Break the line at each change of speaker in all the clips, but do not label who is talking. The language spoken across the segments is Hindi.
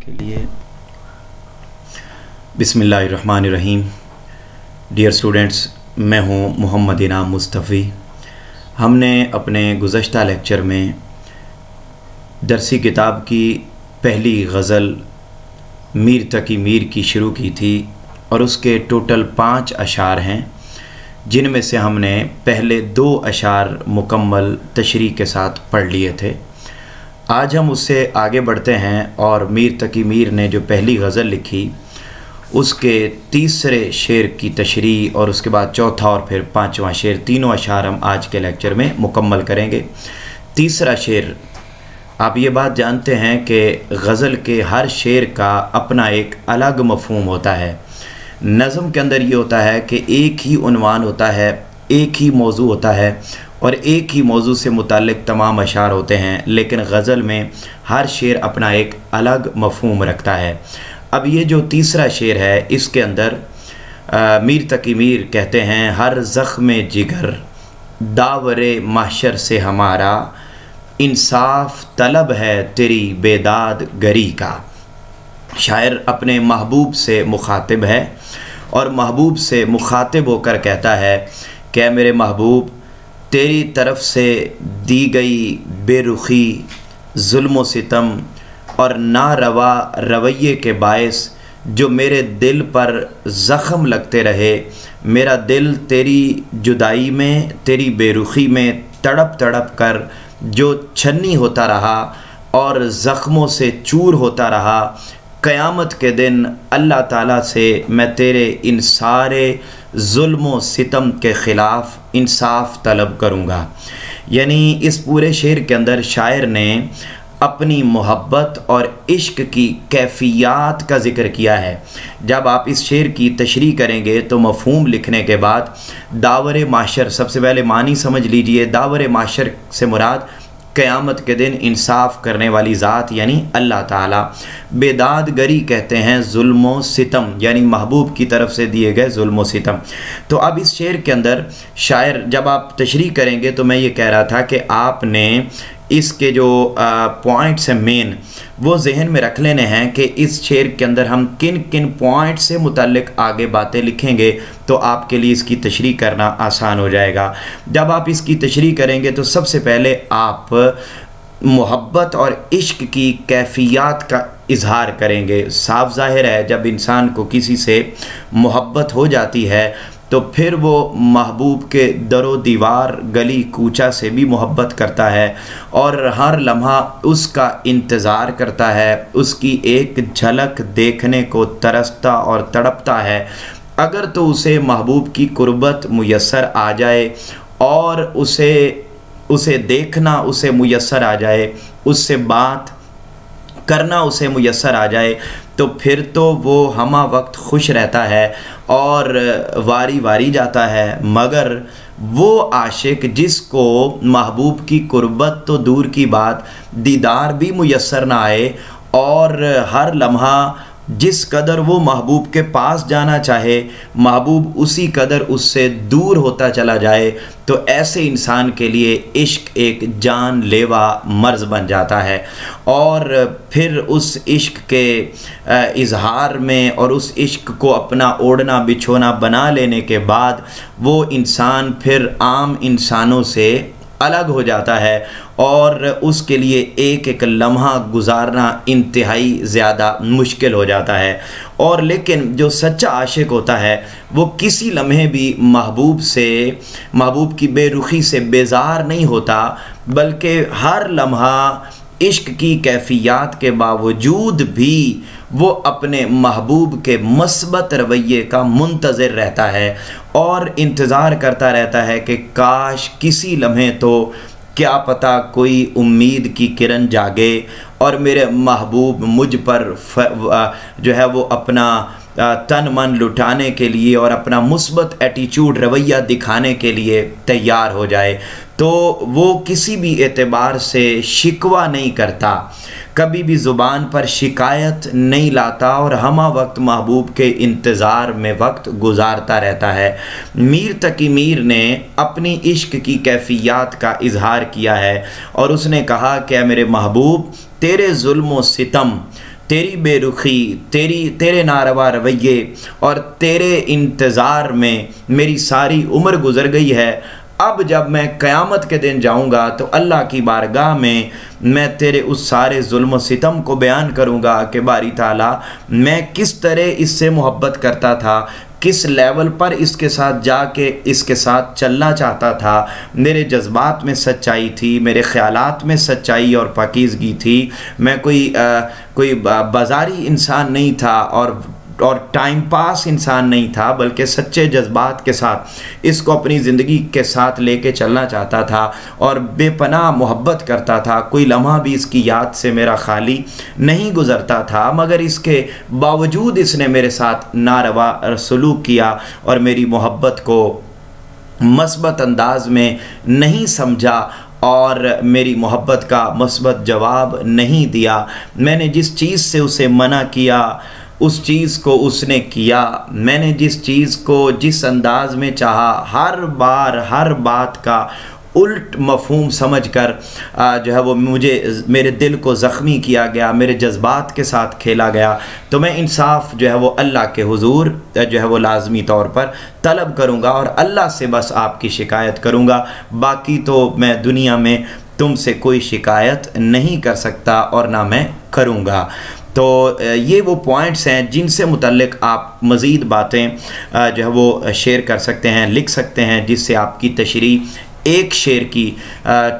के लिए। बिस्मिल्लाहिर्रहमानिर्रहीम। डियर स्टूडेंट्स, मैं हूँ मोहम्मद इनाम मुस्तफ़ी। हमने अपने गुज़श्ता लेक्चर में दरसी किताब की पहली गज़ल मीर तकी मीर की शुरू की थी और उसके टोटल 5 अशार हैं, जिनमें से हमने पहले 2 अशार मुकम्मल तशरीह के साथ पढ़ लिए थे। आज हम उससे आगे बढ़ते हैं और मीर तकी मीर ने जो पहली गज़ल लिखी उसके तीसरे शेर की तशरीह और उसके बाद चौथा और फिर 5वां शेर, तीनों अशार हम आज के लेक्चर में मुकम्मल करेंगे। तीसरा शेर, आप ये बात जानते हैं कि गज़ल के हर शेर का अपना एक अलग मफ़हूम होता है। नज़म के अंदर ये होता है कि एक ही उन्वान होता है, एक ही मौजू होता है और एक ही मौजू से मुताल्लिक़ तमाम अशार होते हैं, लेकिन गज़ल में हर शेर अपना एक अलग मफ़हूम रखता है। अब ये जो तीसरा शेर है, इसके अंदर मीर तकी मीर कहते हैं, हर ज़ख्म जिगर दावरे महशर से हमारा, इंसाफ तलब है तेरी बेदाद गरी का। शायर अपने महबूब से मुखातिब है और महबूब से मुखातिब होकर कहता है कि मेरे महबूब, तेरी तरफ़ से दी गई बेरुखी, जुल्म व सितम और नारवा रवैये के बायस जो मेरे दिल पर ज़ख़म लगते रहे, मेरा दिल तेरी जुदाई में, तेरी बेरुखी में तड़प तड़प कर जो छन्नी होता रहा और ज़ख्मों से चूर होता रहा, क़यामत के दिन अल्लाह ताला से मैं तेरे इन सारे जुल्म व सितम के ख़िलाफ़ इंसाफ तलब करूँगा। यानी इस पूरे शेर के अंदर शायर ने अपनी मोहब्बत और इश्क की कैफ़ियत का ज़िक्र किया है। जब आप इस शेर की तशरीह करेंगे तो मफ़हूम लिखने के बाद दावर माशर, सबसे पहले मानी समझ लीजिए। दावर माशर से मुराद क़यामत के दिन इंसाफ करने वाली ज़ात यानी अल्लाह ताला। बेदाद गरी कहते हैं जुल्म व सितम, यानी महबूब की तरफ से दिए गए जुल्म व सितम। तो अब इस शेर के अंदर शायर, जब आप तशरीह करेंगे तो मैं ये कह रहा था कि आपने इसके जो पॉइंट्स हैं मेन, वो जहन में रख लेने हैं कि इस शेर के अंदर हम किन किन पॉइंट से मुताल्लिक़ आगे बातें लिखेंगे तो आपके लिए इसकी तशरीह करना आसान हो जाएगा। जब आप इसकी तशरीह करेंगे तो सबसे पहले आप मोहब्बत और इश्क की कैफ़ियत का इजहार करेंगे। साफ ज़ाहिर है, जब इंसान को किसी से मोहब्बत हो जाती है तो फिर वो महबूब के दरो दीवार, गली कूचा से भी मोहब्बत करता है और हर लम्हा उसका इंतज़ार करता है, उसकी एक झलक देखने को तरसता और तड़पता है। अगर तो उसे महबूब की कुर्बत मुयस्सर आ जाए और उसे देखना उसे मुयस्सर आ जाए, उससे बात करना उसे मुयस्सर आ जाए, तो फिर तो वो हमा वक्त खुश रहता है और वारी वारी जाता है। मगर वो आशिक जिसको महबूब की कुर्बत तो दूर की बात, दीदार भी मुयस्सर ना आए और हर लम्हा जिस कदर वो महबूब के पास जाना चाहे, महबूब उसी कदर उससे दूर होता चला जाए, तो ऐसे इंसान के लिए इश्क एक जानलेवा मर्ज़ बन जाता है। और फिर उस इश्क के इजहार में और उस इश्क को अपना ओढ़ना बिछोना बना लेने के बाद वो इंसान फिर आम इंसानों से अलग हो जाता है और उसके लिए एक एक लम्हा गुजारना इंतहाई ज़्यादा मुश्किल हो जाता है। और लेकिन जो सच्चा आशिक होता है वो किसी लम्हे भी महबूब की बेरुखी से बेजार नहीं होता, बल्कि हर लम्हा इश्क की कैफ़ियत के बावजूद भी वो अपने महबूब के मस्बत रवैये का मुंतज़िर रहता है और इंतज़ार करता रहता है कि काश किसी लम्हे तो क्या पता कोई उम्मीद की किरण जागे और मेरे महबूब मुझ पर जो है वो अपना तन मन लुटाने के लिए और अपना मुस्बत एटीट्यूड रवैया दिखाने के लिए तैयार हो जाए। तो वो किसी भी एतबार से शिकवा नहीं करता, कभी भी ज़ुबान पर शिकायत नहीं लाता और हमा वक्त महबूब के इंतज़ार में वक्त गुजारता रहता है। मीर तकी मीर ने अपनी इश्क की कैफ़ियत का इजहार किया है और उसने कहा कि मेरे महबूब, तेरे जुल्म व सितम, तेरी बेरुखी, तेरे नारवा रवैये और तेरे इंतज़ार में मेरी सारी उम्र गुज़र गई है। अब जब मैं क़यामत के दिन जाऊंगा तो अल्लाह की बारगाह में मैं तेरे उस सारे जुल्म व सितम को बयान करूंगा कि बारी ताला मैं किस तरह इससे मोहब्बत करता था, किस लेवल पर इसके साथ जाके इसके साथ चलना चाहता था। मेरे जज्बात में सच्चाई थी, मेरे ख़यालात में सच्चाई और पाकीज़गी थी। मैं कोई बाज़ारी इंसान नहीं था और टाइम पास इंसान नहीं था, बल्कि सच्चे जज्बात के साथ इसको अपनी ज़िंदगी के साथ लेके चलना चाहता था और बेपनाह मोहब्बत करता था। कोई लम्हा भी इसकी याद से मेरा खाली नहीं गुज़रता था, मगर इसके बावजूद इसने मेरे साथ नारवा सलूक किया और मेरी मोहब्बत को मस्बत अंदाज में नहीं समझा और मेरी मोहब्बत का मस्बत जवाब नहीं दिया। मैंने जिस चीज़ से उसे मना किया उस चीज़ को उसने किया। मैंने जिस चीज़ को जिस अंदाज में चाहा, हर बार हर बात का उल्ट मफ़हूम समझकर जो है वो मेरे दिल को ज़ख्मी किया गया, मेरे जज्बात के साथ खेला गया। तो मैं इंसाफ जो है वो अल्लाह के हुजूर जो है वो लाजमी तौर पर तलब करूँगा और अल्लाह से बस आपकी शिकायत करूँगा। बाकी तो मैं दुनिया में तुमसे कोई शिकायत नहीं कर सकता और ना मैं करूँगा। तो ये वो पॉइंट्स हैं जिनसे मुतल्लिक़ आप मज़ीद बातें जो है वो शेयर कर सकते हैं, लिख सकते हैं, जिससे आपकी तशरीह एक शेर की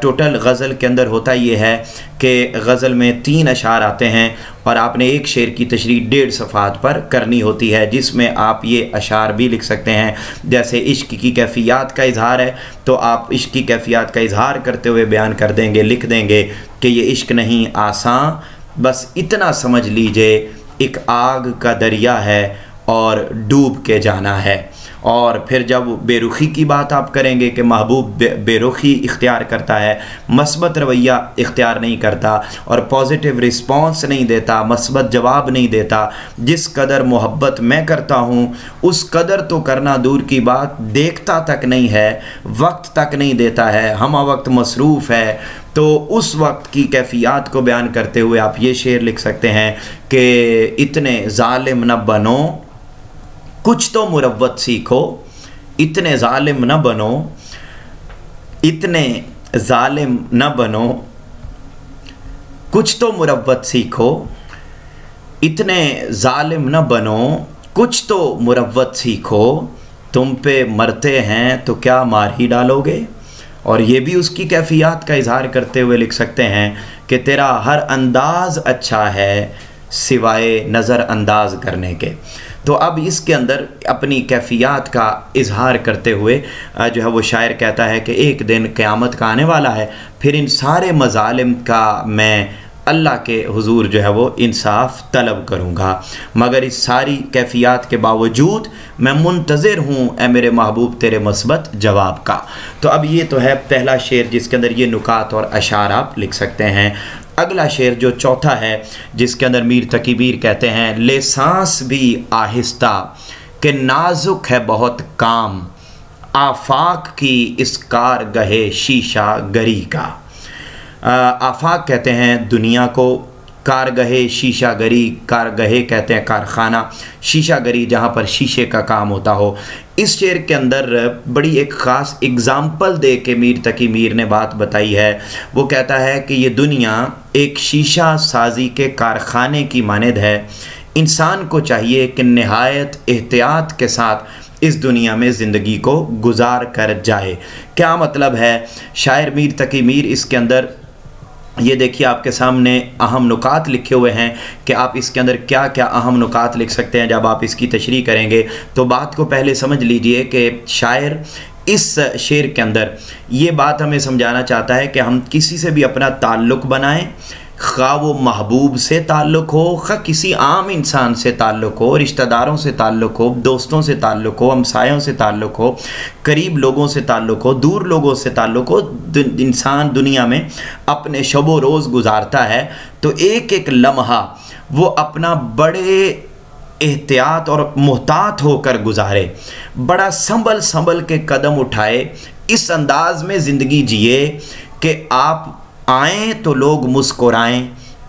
टोटल गज़ल के अंदर होता ये है कि गज़ल में 3 अशार आते हैं और आपने एक शेर की तशरीह 1.5 सफ़हात पर करनी होती है, जिसमें आप ये अशार भी लिख सकते हैं। जैसे इश्क की कैफ़ियत का इजहार है तो आप इश्क की कैफ़ियत का इजहार करते हुए बयान कर देंगे, लिख देंगे कि ये इश्क नहीं आसान, बस इतना समझ लीजिए एक आग का दरिया है और डूब के जाना है। और फिर जब बेरुखी की बात आप करेंगे कि महबूब बेरुखी इख्तियार करता है, मस्बत रवैया इख्तियार नहीं करता और पॉजिटिव रिस्पॉन्स नहीं देता, मस्बत जवाब नहीं देता। जिस कदर मोहब्बत मैं करता हूँ उस कदर तो करना दूर की बात, देखता तक नहीं है, वक्त तक नहीं देता है, हम वक्त मसरूफ़ है। तो उस वक्त की कैफ़ियत को बयान करते हुए आप ये शेर लिख सकते हैं कि इतने ज़ालिम न बनो, कुछ तो मुरव्वत सीखो, इतने ज़ालिम न बनो, इतने ज़ालिम न बनो, कुछ तो मुरव्वत सीखो, इतने ज़ालिम न बनो, कुछ तो मुरव्वत सीखो, तुम पे मरते हैं तो क्या मार ही डालोगे। और ये भी उसकी कैफ़ियत का इजहार करते हुए लिख सकते हैं कि तेरा हर अंदाज़ अच्छा है सिवाय नज़र अंदाज करने के। तो अब इसके अंदर अपनी कैफ़ियत का इजहार करते हुए जो है वो शायर कहता है कि एक दिन क़यामत का आने वाला है, फिर इन सारे मज़ालिम का मैं अल्लाह के हुजूर जो है वो इंसाफ तलब करूँगा, मगर इस सारी कैफ़ियत के बावजूद मैं मुंतज़िर हूँ ए मेरे महबूब तेरे मस्बत जवाब का। तो अब ये तो है पहला शेर जिसके अंदर ये नुकात और अशार आप लिख सकते हैं। अगला शेर जो चौथा है जिसके अंदर मीर तकी मीर कहते हैं, ले सांस भी आहिस्ता कि नाजुक है बहुत काम, आफाक की इस कारगहे शीशा गरी का। आफाक कहते हैं दुनिया को, कारगहे शीशा गरी, कारगहे कहते हैं कारखाना, शीशा गरी जहाँ पर शीशे का काम होता हो। इस शेर के अंदर बड़ी एक ख़ास एग्ज़ाम्पल दे के मीर तकी मीर ने बात बताई है। वो कहता है कि ये दुनिया एक शीशा साजी के कारखाने की मानद है। इंसान को चाहिए कि नहायत एहतियात के साथ इस दुनिया में ज़िंदगी को गुजार कर जाए। क्या मतलब है? शायर मीर तकी मीर इसके अंदर ये देखिए आपके सामने अहम नुकात लिखे हुए हैं कि आप इसके अंदर क्या क्या अहम नुकात लिख सकते हैं। जब आप इसकी तशरीह करेंगे तो बात को पहले समझ लीजिए कि शायर इस शेर के अंदर ये बात हमें समझाना चाहता है कि हम किसी से भी अपना ताल्लुक़ बनाएं, खा वो महबूब से ताल्लुक़ हो, खा किसी आम इंसान से ताल्लुक़ हो, रिश्तेदारों से ताल्लुक़ हो, दोस्तों से ताल्लुक़ हो, हमसायों से ताल्लुक़ हो, करीब लोगों से ताल्लुक़ हो, दूर लोगों से ताल्लुक़ हो। इंसान दुनिया में अपने शबो रोज़ गुजारता है तो एक एक लम्हा वो अपना बड़े एहतियात और मुहतात होकर गुजारे, बड़ा संभल संभल के कदम उठाए, इस अंदाज में ज़िंदगी जिए कि आप आएँ तो लोग मुस्कुराएं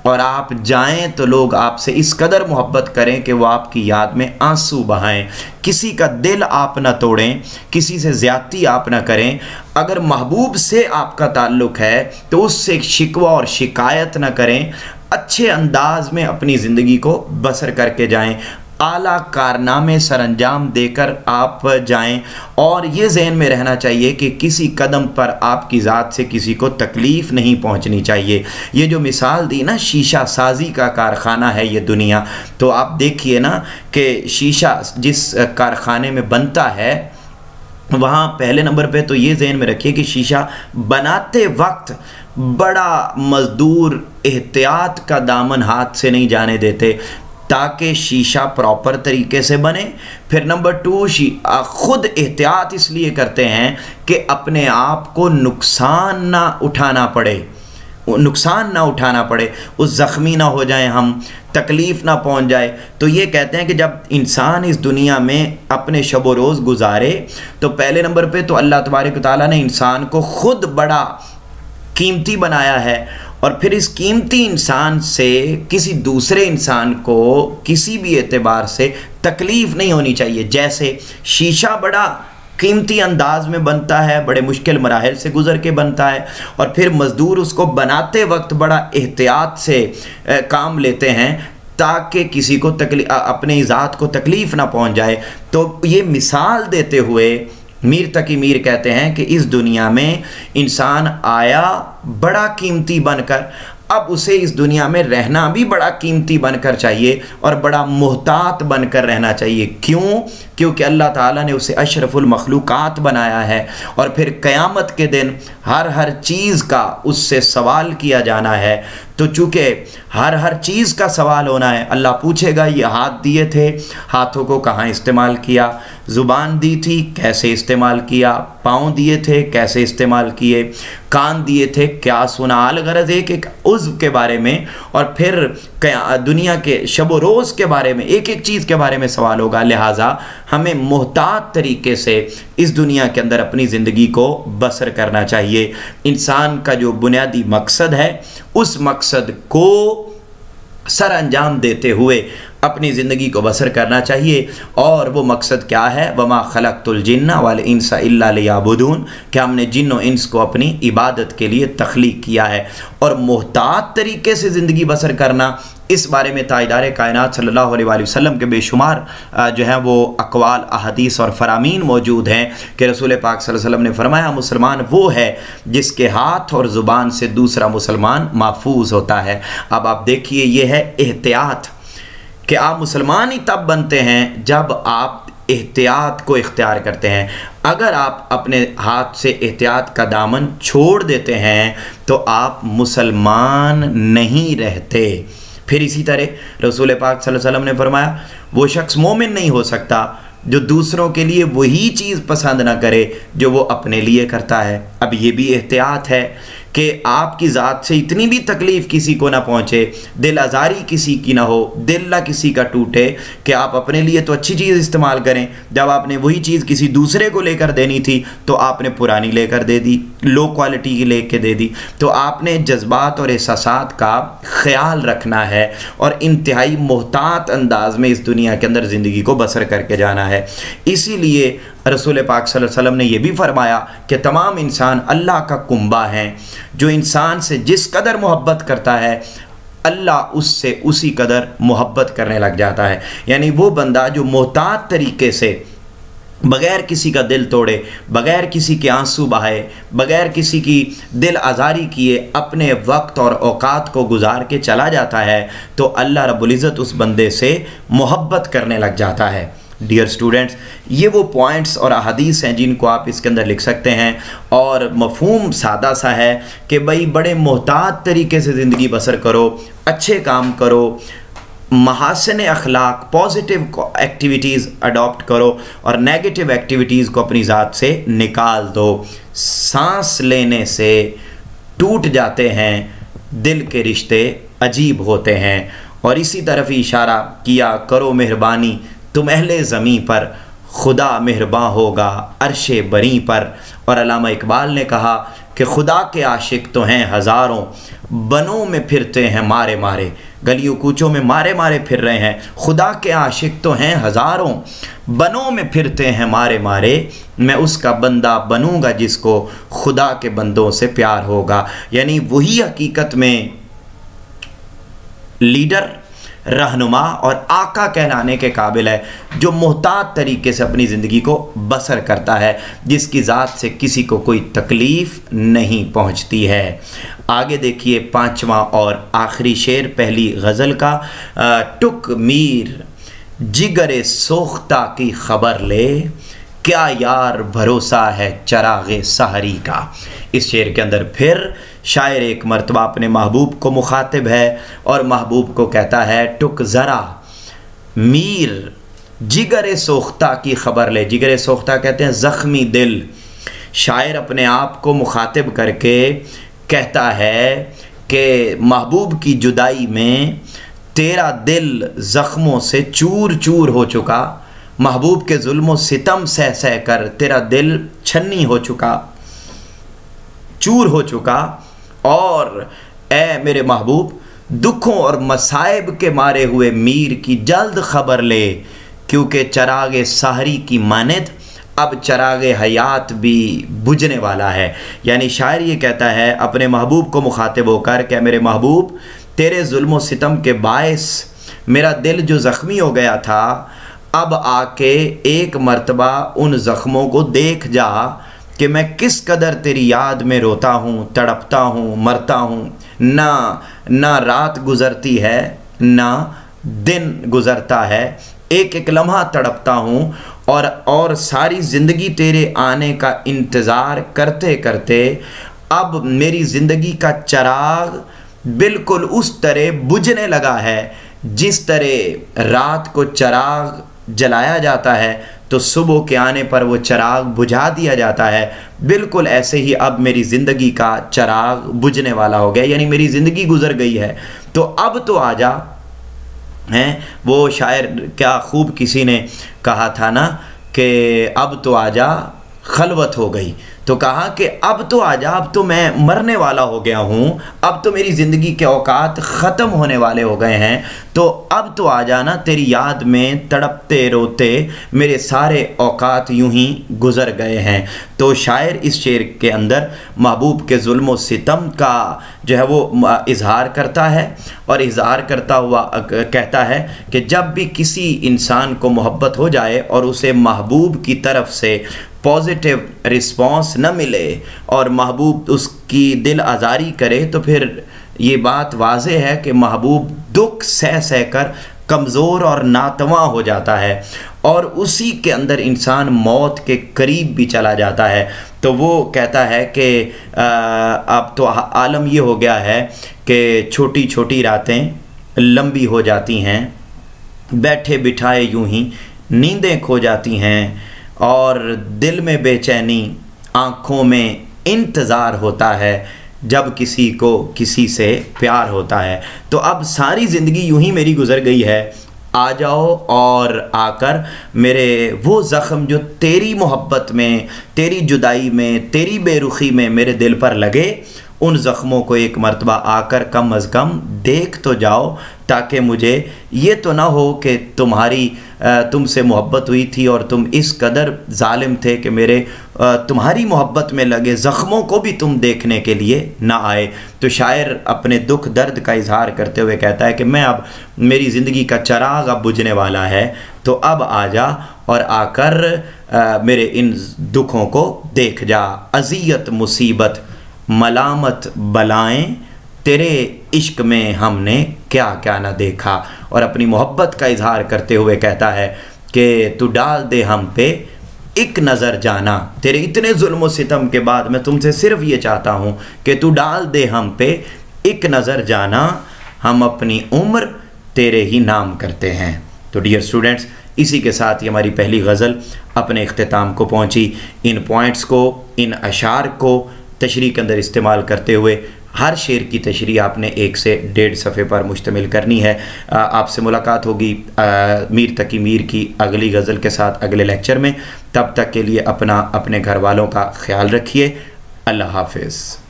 और आप जाएं तो लोग आपसे इस कदर मोहब्बत करें कि वो आपकी याद में आंसू बहाएं। किसी का दिल आप ना तोड़ें, किसी से ज़्यादती आप ना करें। अगर महबूब से आपका ताल्लुक़ है तो उससे शिकवा और शिकायत ना करें। अच्छे अंदाज में अपनी ज़िंदगी को बसर करके जाएं, आला कारनामे सरअंजाम देकर आप जाएं। और ये ज़हन में रहना चाहिए कि किसी कदम पर आपकी ज़ात से किसी को तकलीफ़ नहीं पहुंचनी चाहिए। ये जो मिसाल दी ना, शीशा साजी का कारखाना है ये दुनिया, तो आप देखिए ना कि शीशा जिस कारखाने में बनता है वहाँ पहले नंबर पे तो ये ज़हन में रखिए कि शीशा बनाते वक्त बड़ा मज़दूर एहतियात का दामन हाथ से नहीं जाने देते ताकि शीशा प्रॉपर तरीके से बने। फिर नंबर 2, ख़ुद एहतियात इसलिए करते हैं कि अपने आप को नुकसान ना उठाना पड़े, उस ज़ख्मी ना हो जाए, हम तकलीफ़ ना पहुंच जाए। तो ये कहते हैं कि जब इंसान इस दुनिया में अपने शब व रोज़ गुजारे तो पहले नंबर पे तो अल्लाह तबारक व तआला ने इंसान को ख़ुद बड़ा कीमती बनाया है, और फिर इस कीमती इंसान से किसी दूसरे इंसान को किसी भी एतबार से तकलीफ़ नहीं होनी चाहिए। जैसे शीशा बड़ा कीमती अंदाज में बनता है, बड़े मुश्किल मराहिल से गुज़र के बनता है, और फिर मज़दूर उसको बनाते वक्त बड़ा एहतियात से काम लेते हैं ताकि किसी को अपने ज़ात को तकलीफ़ ना पहुंच जाए। तो ये मिसाल देते हुए मीर तकी मीर कहते हैं कि इस दुनिया में इंसान आया बड़ा कीमती बनकर, अब उसे इस दुनिया में रहना भी बड़ा कीमती बनकर चाहिए और बड़ा मुहतात बनकर रहना चाहिए। क्यों? क्योंकि अल्लाह ताला ने उसे अशरफुल मखलूक़ात बनाया है, और फिर क़यामत के दिन हर चीज़ का उससे सवाल किया जाना है। तो चूँकि हर चीज़ का सवाल होना है, अल्लाह पूछेगा ये हाथ दिए थे, हाथों को कहाँ इस्तेमाल किया, ज़ुबान दी थी कैसे इस्तेमाल किया, पाँव दिए थे कैसे इस्तेमाल किए, कान दिए थे क्या सुना। अलगरज़ एक उज़्व के बारे में और फिर दुनिया के शब व रोज़ के बारे में, एक एक चीज़ के बारे में सवाल होगा। लिहाजा हमें मुहतात तरीके से इस दुनिया के अंदर अपनी ज़िंदगी को बसर करना चाहिए। इंसान का जो बुनियादी मकसद है उस मकसद को सर अंजाम देते हुए अपनी ज़िंदगी को बसर करना चाहिए। और वो मकसद क्या है? वमा खलक़तुल जिन्ना वल इंसा इल्ला लियअबुदून, कि हमने जिन्न और इंस को अपनी इबादत के लिए तख्लीक किया है। और मुहतात तरीके से ज़िंदगी बसर करना, इस बारे में ताजदार कायनात सल्लल्लाहु अलैहि वसल्लम के बेशुमार जो हैं वो अक़वाल, अहदीस और फ़रामीन मौजूद हैं कि रसूल पाक सल्लल्लाहु अलैहि वसल्लम ने फरमाया मुसलमान वो है जिसके हाथ और ज़ुबान से दूसरा मुसलमान महफूज होता है। अब आप देखिए, ये है एहतियात कि आप मुसलमान ही तब बनते हैं जब आप एहतियात को इख्तियार करते हैं। अगर आप अपने हाथ से एहतियात का दामन छोड़ देते हैं तो आप मुसलमान नहीं रहते। फिर इसी तरह रसूल पाक सल्लल्लाहु अलैहि वसल्लम ने फरमाया वो शख्स मोमिन नहीं हो सकता जो दूसरों के लिए वही चीज़ पसंद ना करे जो वो अपने लिए करता है। अब ये भी एहतियात है कि आपकी ज़ात से इतनी भी तकलीफ़ किसी को ना पहुँचे, दिल आज़ारी किसी की ना हो, दिल ना किसी का टूटे, कि आप अपने लिए तो अच्छी चीज़ इस्तेमाल करें, जब आपने वही चीज़ किसी दूसरे को लेकर देनी थी तो आपने पुरानी लेकर दे दी, लो क्वालिटी की लेके दे दी। तो आपने जज्बात और एहसासात का ख़याल रखना है और इंतहाई मुहतात अंदाज में इस दुनिया के अंदर ज़िंदगी को बसर करके जाना है। इसीलिए रसूल पाक सल्लल्लाहु अलैहि वसल्लम ने यह भी फरमाया कि तमाम इंसान अल्लाह का कुंबा हैं। जो इंसान से जिस कदर मोहब्बत करता है अल्लाह उससे उसी कदर मोहब्बत करने लग जाता है। यानी वो बंदा जो मोहतात तरीके से बग़ैर किसी का दिल तोड़े, बग़ैर किसी के आंसू बहाए, बग़ैर किसी की दिल आज़ारी किए अपने वक्त और औकात को गुजार के चला जाता है तो अल्लाह रब्बुल इज़्ज़त उस बंदे से मोहब्बत करने लग जाता है। डियर स्टूडेंट्स, ये वो पॉइंट्स और अहादीस हैं जिनको आप इसके अंदर लिख सकते हैं। और मफ़हूम सादा सा है कि भाई बड़े मोहतात तरीके से ज़िंदगी बसर करो, अच्छे काम करो, महासिन अखलाक, पॉजिटिव एक्टिविटीज़ अडॉप्ट करो और नेगेटिव एक्टिविटीज़ को अपनी ज़ात से निकाल दो। सांस लेने से टूट जाते हैं दिल के रिश्ते, अजीब होते हैं। और इसी तरफ ही इशारा किया, करो मेहरबानी तुम अहले ज़मी पर, खुदा मेहरबान होगा अर्शे बरी पर। और अल्लामा इकबाल ने कहा कि खुदा के आशिक तो हैं हज़ारों, बनों में फिरते हैं मारे मारे, गलियों कूचों में मारे मारे फिर रहे हैं। खुदा के आशिक तो हैं हज़ारों, बनों में फिरते हैं मारे मारे, मैं उसका बंदा बनूंगा जिसको खुदा के बंदों से प्यार होगा। यानी वही हकीकत में लीडर, रहनुमा और आका कहलाने के काबिल है जो मोहतात तरीके से अपनी ज़िंदगी को बसर करता है, जिसकी ज़ात से किसी को कोई तकलीफ़ नहीं पहुंचती है। आगे देखिए 5वां और आखिरी शेर पहली गज़ल का। टुक मीर जिगरे सोख्ता की ख़बर ले, क्या यार भरोसा है चरागे सहरी का। इस शेर के अंदर फिर शायर एक मर्तबा अपने महबूब को मुखातिब है और महबूब को कहता है, टुक ज़रा मीर जिगरे सोख्ता की ख़बर ले। जिगरे सोख्ता कहते हैं ज़ख्मी दिल। शायर अपने आप को मुखातिब करके कहता है कि महबूब की जुदाई में तेरा दिल ज़ख्मों से चूर चूर हो चुका, महबूब के जुल्म सितम सह सह कर तेरा दिल छन्नी हो चुका, चूर हो चुका। और ए मेरे महबूब, दुखों और मसाइब के मारे हुए मीर की जल्द खबर ले, क्योंकि चरागे सहरी की मानद अब चरागे हयात भी बुझने वाला है। यानी शायर ये कहता है अपने महबूब को मुखातिब होकर कि मेरे महबूब, तेरे जुल्म सितम के बायस मेरा दिल जो ज़ख्मी हो गया था, अब आके एक मर्तबा उन ज़ख्मों को देख जा कि मैं किस कदर तेरी याद में रोता हूँ, तड़पता हूँ, मरता हूँ। ना रात गुज़रती है ना दिन गुज़रता है, एक एक लम्हा तड़पता हूँ और सारी ज़िंदगी तेरे आने का इंतज़ार करते करते अब मेरी ज़िंदगी का चराग बिल्कुल उस तरह बुझने लगा है जिस तरह रात को चराग जलाया जाता है तो सुबह के आने पर वो चराग बुझा दिया जाता है। बिल्कुल ऐसे ही अब मेरी ज़िंदगी का चराग बुझने वाला हो गया, यानी मेरी ज़िंदगी गुज़र गई है, तो अब तो आजा। हैं वो शायर, क्या खूब किसी ने कहा था ना कि अब तो आजा खलवत हो गई, तो कहा कि अब तो आजा, अब तो मैं मरने वाला हो गया हूँ, अब तो मेरी ज़िंदगी के औकात ख़त्म होने वाले हो गए हैं, तो अब तो आजा ना, तेरी याद में तड़पते रोते मेरे सारे औकात यूं ही गुज़र गए हैं। तो शायर इस शेर के अंदर महबूब के जुल्म सितम का जो है वो इजहार करता है और इजहार करता हुआ कहता है कि जब भी किसी इंसान को मोहब्बत हो जाए और उसे महबूब की तरफ से पॉजिटिव रिस्पॉन्स न मिले और महबूब उसकी दिल आज़ारी करे, तो फिर ये बात वाज़े है कि महबूब दुख सह सह कर कमज़ोर और नातवा हो जाता है और उसी के अंदर इंसान मौत के करीब भी चला जाता है। तो वो कहता है कि अब तो आलम ये हो गया है कि छोटी छोटी रातें लंबी हो जाती हैं, बैठे बिठाए यूं ही नींदें खो जाती हैं और दिल में बेचैनी, आँखों में इंतज़ार होता है जब किसी को किसी से प्यार होता है। तो अब सारी ज़िंदगी यूं ही मेरी गुज़र गई है, आ जाओ और आकर मेरे वो ज़ख़म जो तेरी मोहब्बत में, तेरी जुदाई में, तेरी बेरुखी में मेरे दिल पर लगे, उन ज़ख़्मों को एक मर्तबा आकर कम अज़ कम देख तो जाओ, ताकि मुझे ये तो ना हो कि तुमसे मोहब्बत हुई थी और तुम इस कदर ज़ालिम थे कि मेरे तुम्हारी मोहब्बत में लगे ज़ख़्मों को भी तुम देखने के लिए ना आए। तो शायर अपने दुख दर्द का इजहार करते हुए कहता है कि मैं अब, मेरी ज़िंदगी का चराग अब बुझने वाला है, तो अब आ जा और आकर मेरे इन दुखों को देख जा। अज़ियत मुसीबत मलामत बलाएं, तेरे इश्क में हमने क्या क्या ना देखा। और अपनी मोहब्बत का इजहार करते हुए कहता है कि तू डाल दे हम पे एक नज़र जाना, तेरे इतने जुल्म सितम के बाद मैं तुमसे सिर्फ ये चाहता हूँ कि तू डाल दे हम पे एक नज़र जाना, हम अपनी उम्र तेरे ही नाम करते हैं। तो डियर स्टूडेंट्स, इसी के साथ ही हमारी पहली गज़ल अपने इख्तिताम को पहुँची। इन पॉइंट्स को, इन अशार को तशरीह के अंदर इस्तेमाल करते हुए हर शेर की तशरीह आपने 1 से 1.5 सफ़े पर मुश्तमिल करनी है। आपसे मुलाकात होगी मीर तकी मीर की अगली गज़ल के साथ अगले लेक्चर में। तब तक के लिए अपने घर वालों का ख्याल रखिए। अल्लाह हाफ़िज़।